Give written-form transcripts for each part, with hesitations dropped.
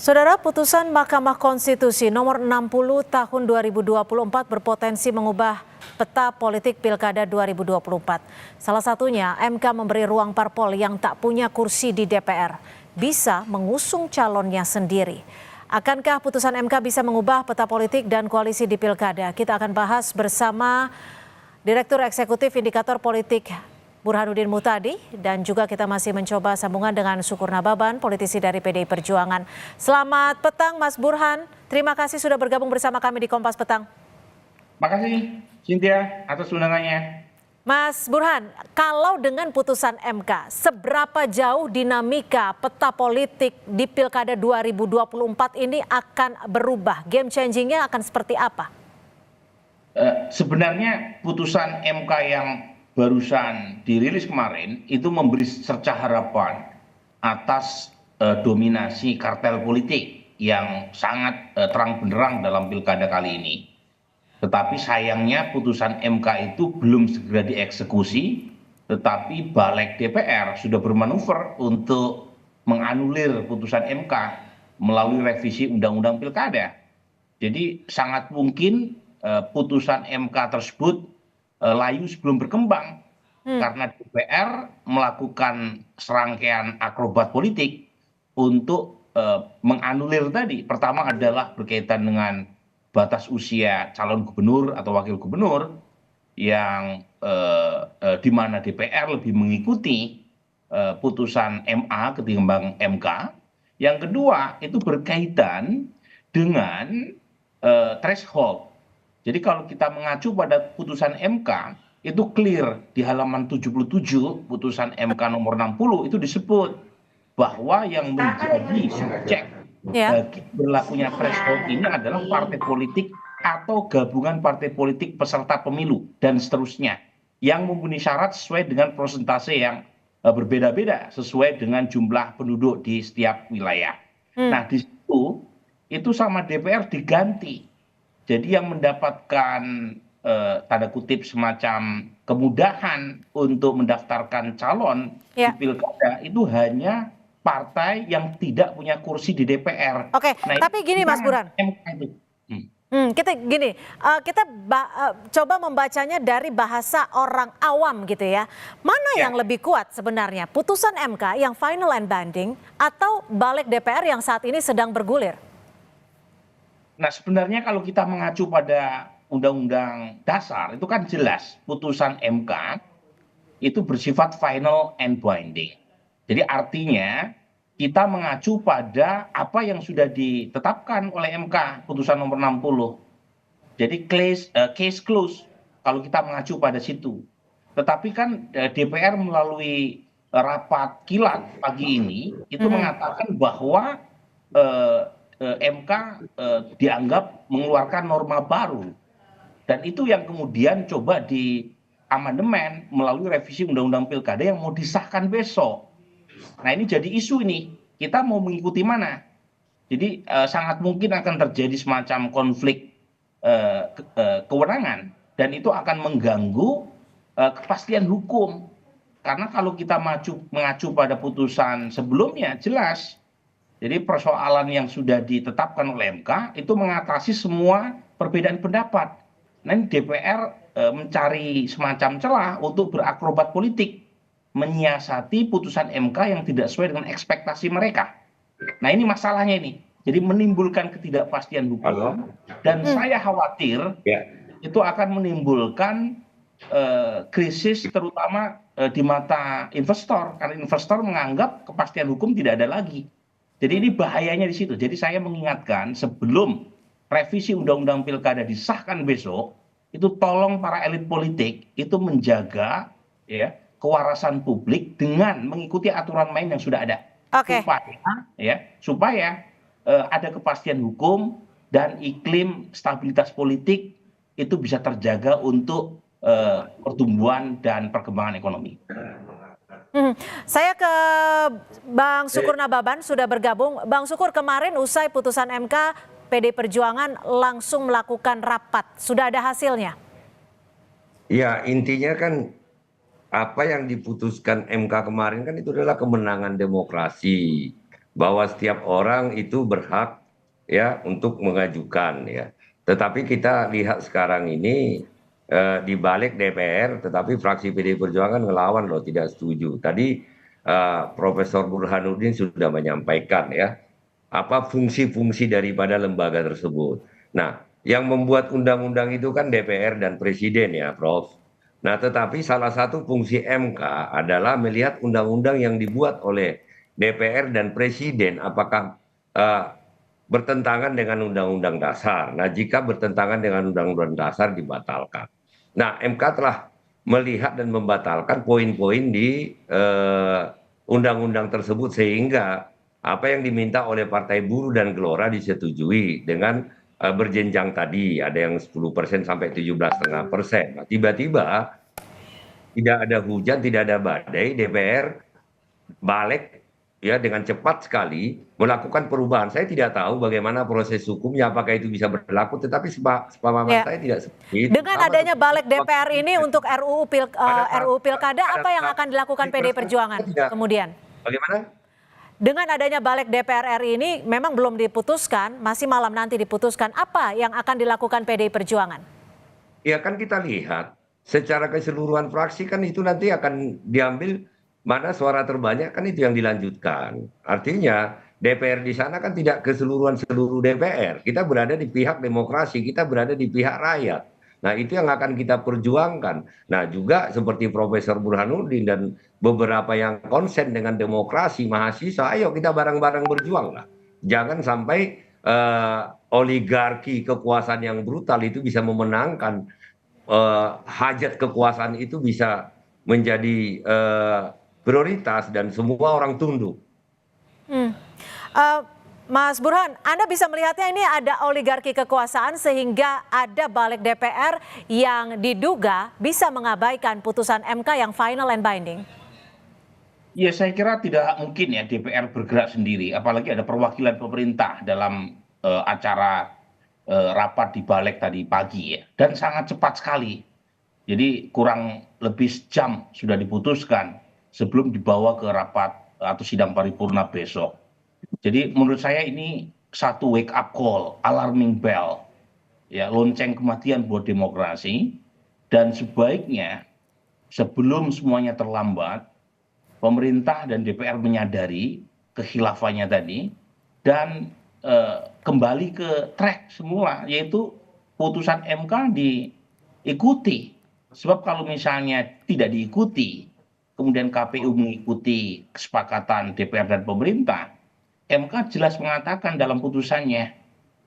Saudara, putusan Mahkamah Konstitusi nomor 60 tahun 2024 berpotensi mengubah peta politik Pilkada 2024. Salah satunya, MK memberi ruang parpol yang tak punya kursi di DPR bisa mengusung calonnya sendiri. Akankah putusan MK bisa mengubah peta politik dan koalisi di Pilkada? Kita akan bahas bersama Direktur Eksekutif Indikator Politik Burhanuddin Muhtadi, dan juga kita masih mencoba sambungan dengan Sukur Nababan, politisi dari PDI Perjuangan. Selamat petang Mas Burhan, terima kasih sudah bergabung bersama kami di Kompas Petang. Makasih Cynthia atas undangannya. Mas Burhan, kalau dengan putusan MK, seberapa jauh dinamika peta politik di Pilkada 2024 ini akan berubah? Game changingnya akan seperti apa? Sebenarnya putusan MK yang barusan dirilis kemarin itu memberi cerca harapan atas dominasi kartel politik yang sangat terang benderang dalam pilkada kali ini. Tetapi sayangnya putusan MK itu belum segera dieksekusi, tetapi Balik DPR sudah bermanuver untuk menganulir putusan MK melalui revisi Undang-Undang Pilkada. Jadi sangat mungkin putusan MK tersebut layu sebelum berkembang karena DPR melakukan serangkaian akrobat politik untuk menganulir tadi. Pertama adalah berkaitan dengan batas usia calon gubernur atau wakil gubernur yang di mana DPR lebih mengikuti putusan MA ketimbang MK. Yang kedua itu berkaitan dengan threshold. Jadi kalau kita mengacu pada putusan MK, itu clear di halaman 77 putusan MK nomor 60 itu disebut bahwa yang menjadi subjek bagi berlakunya threshold ini adalah partai politik atau gabungan partai politik peserta pemilu dan seterusnya yang memenuhi syarat sesuai dengan persentase yang berbeda-beda sesuai dengan jumlah penduduk di setiap wilayah. Nah di situ itu sama DPR diganti. Jadi yang mendapatkan tanda kutip semacam kemudahan untuk mendaftarkan calon di pilkada itu hanya partai yang tidak punya kursi di DPR. Oke, nah, tapi gini Mas Burhan. Kita coba membacanya dari bahasa orang awam gitu ya. Mana yang lebih kuat sebenarnya? Putusan MK yang final and binding atau Balik DPR yang saat ini sedang bergulir? Nah sebenarnya kalau kita mengacu pada Undang-Undang Dasar itu kan jelas putusan MK itu bersifat final and binding. Jadi artinya kita mengacu pada apa yang sudah ditetapkan oleh MK putusan nomor 60. Jadi case close kalau kita mengacu pada situ. Tetapi kan DPR melalui rapat kilat pagi ini itu mengatakan bahwa MK dianggap mengeluarkan norma baru dan itu yang kemudian coba di amandemen melalui revisi Undang-Undang Pilkada yang mau disahkan besok. Nah ini jadi isu ini, kita mau mengikuti mana? Jadi sangat mungkin akan terjadi semacam konflik kewenangan dan itu akan mengganggu kepastian hukum. Karena kalau kita mengacu pada putusan sebelumnya jelas. Jadi persoalan yang sudah ditetapkan oleh MK itu mengatasi semua perbedaan pendapat. Nah DPR mencari semacam celah untuk berakrobat politik, menyiasati putusan MK yang tidak sesuai dengan ekspektasi mereka. Nah ini masalahnya ini. Jadi menimbulkan ketidakpastian hukum dan saya khawatir itu akan menimbulkan krisis terutama di mata investor karena investor menganggap kepastian hukum tidak ada lagi. Jadi ini bahayanya di situ. Jadi saya mengingatkan sebelum revisi Undang-Undang Pilkada disahkan besok, itu tolong para elit politik itu menjaga ya kewarasan publik dengan mengikuti aturan main yang sudah ada. Supaya ada kepastian hukum dan iklim stabilitas politik itu bisa terjaga untuk pertumbuhan dan perkembangan ekonomi. Saya ke Bang Sukur Nababan sudah bergabung. Bang Sukur, kemarin usai putusan MK, PDI Perjuangan langsung melakukan rapat. Sudah ada hasilnya? Ya intinya kan apa yang diputuskan MK kemarin kan itu adalah kemenangan demokrasi. bahwa setiap orang itu berhak ya untuk mengajukan ya. Tetapi kita lihat sekarang ini di balik DPR, tetapi fraksi PD Perjuangan ngelawan loh, tidak setuju. Tadi Profesor Burhanuddin sudah menyampaikan ya apa fungsi-fungsi daripada lembaga tersebut. Nah, yang membuat undang-undang itu kan DPR dan Presiden ya, Prof. Nah, tetapi salah satu fungsi MK adalah melihat undang-undang yang dibuat oleh DPR dan Presiden apakah bertentangan dengan Undang-Undang Dasar. Nah, jika bertentangan dengan Undang-Undang Dasar dibatalkan. Nah, MK telah melihat dan membatalkan poin-poin di undang-undang tersebut sehingga apa yang diminta oleh Partai Buruh dan Gelora disetujui dengan berjenjang tadi, ada yang 10% sampai 17,5%. Nah, tiba-tiba tidak ada hujan, tidak ada badai, DPR balik ya dengan cepat sekali melakukan perubahan. Saya tidak tahu bagaimana proses hukumnya, apakah itu bisa berlaku, tetapi sepemahaman saya tidak seperti itu. Dengan adanya balik DPR ini untuk RUU Pilkada, apa yang akan dilakukan PDI Perjuangan kemudian? Bagaimana? Dengan adanya balik DPR RI ini memang belum diputuskan, masih malam nanti diputuskan. Apa yang akan dilakukan PDI Perjuangan? Ya kan kita lihat secara keseluruhan fraksi kan itu nanti akan diambil mana suara terbanyak kan itu yang dilanjutkan. Artinya DPR di sana kan tidak keseluruhan seluruh DPR. Kita berada di pihak demokrasi, kita berada di pihak rakyat. Nah, itu yang akan kita perjuangkan. Nah, juga seperti Profesor Burhanuddin dan beberapa yang konsen dengan demokrasi, mahasiswa, ayo kita bareng-bareng berjuang lah. Jangan sampai oligarki kekuasaan yang brutal itu bisa memenangkan hajat kekuasaan itu bisa menjadi prioritas dan semua orang tunduk. Mas Burhan, Anda bisa melihatnya ini ada oligarki kekuasaan sehingga ada balik DPR yang diduga bisa mengabaikan putusan MK yang final and binding. Ya, saya kira tidak mungkin ya DPR bergerak sendiri, apalagi ada perwakilan pemerintah dalam acara rapat di balik tadi pagi ya, dan sangat cepat sekali. Jadi kurang lebih sejam sudah diputuskan sebelum dibawa ke rapat atau sidang paripurna besok. Jadi menurut saya ini satu wake up call, alarming bell, ya lonceng kematian buat demokrasi. Dan sebaiknya sebelum semuanya terlambat, pemerintah dan DPR menyadari kekhilafahnya tadi dan kembali ke track semula, yaitu putusan MK diikuti. Sebab kalau misalnya tidak diikuti, kemudian KPU mengikuti kesepakatan DPR dan pemerintah, MK jelas mengatakan dalam putusannya,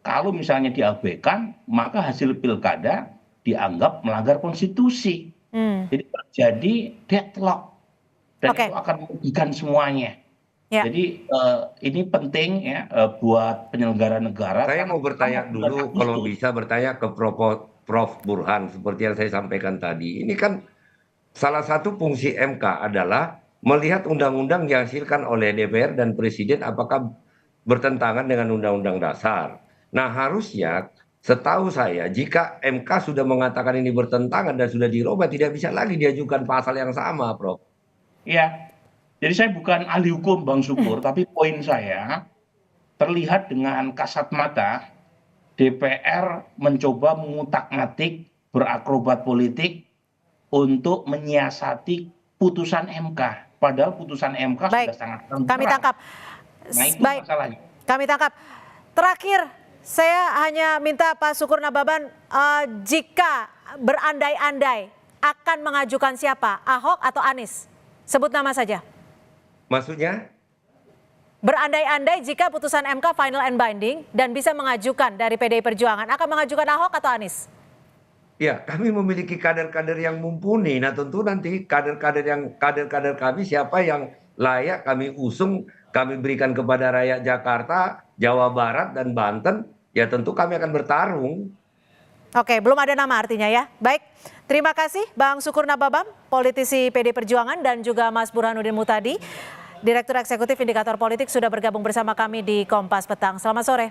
kalau misalnya diabaikan, maka hasil pilkada dianggap melanggar konstitusi. Jadi terjadi deadlock, dan itu akan merugikan semuanya. Ya. Jadi ini penting ya buat penyelenggara negara. Saya mau bertanya dulu, kalau bisa bertanya ke Prof. Burhan, seperti yang saya sampaikan tadi. Ini kan salah satu fungsi MK adalah melihat undang-undang dihasilkan oleh DPR dan Presiden apakah bertentangan dengan Undang-Undang Dasar. Nah, harusnya setahu saya jika MK sudah mengatakan ini bertentangan dan sudah dirubah, tidak bisa lagi diajukan pasal yang sama, Prof. Iya, jadi saya bukan ahli hukum Bang Syukur, tapi poin saya terlihat dengan kasat mata DPR mencoba mengutak-ngatik, berakrobat politik untuk menyiasati putusan MK. Padahal putusan MK sudah sangat terang. Kami tangkap. Nah, itu masalahnya. Kami tangkap. Terakhir, saya hanya minta Pak Syukur Nababan, jika berandai-andai akan mengajukan siapa, Ahok atau Anies? Sebut nama saja. Maksudnya? Berandai-andai jika putusan MK final and binding dan bisa mengajukan dari PDI Perjuangan, akan mengajukan Ahok atau Anies? Ya, kami memiliki kader-kader yang mumpuni. Nah, tentu nanti kader-kader kami siapa yang layak kami usung, kami berikan kepada rakyat Jakarta, Jawa Barat dan Banten, ya tentu kami akan bertarung. Oke, belum ada nama artinya ya. Baik, terima kasih Bang Syukur Nababan, politisi PDI Perjuangan, dan juga Mas Burhanuddin Muhtadi, Direktur Eksekutif Indikator Politik, sudah bergabung bersama kami di Kompas Petang. Selamat sore.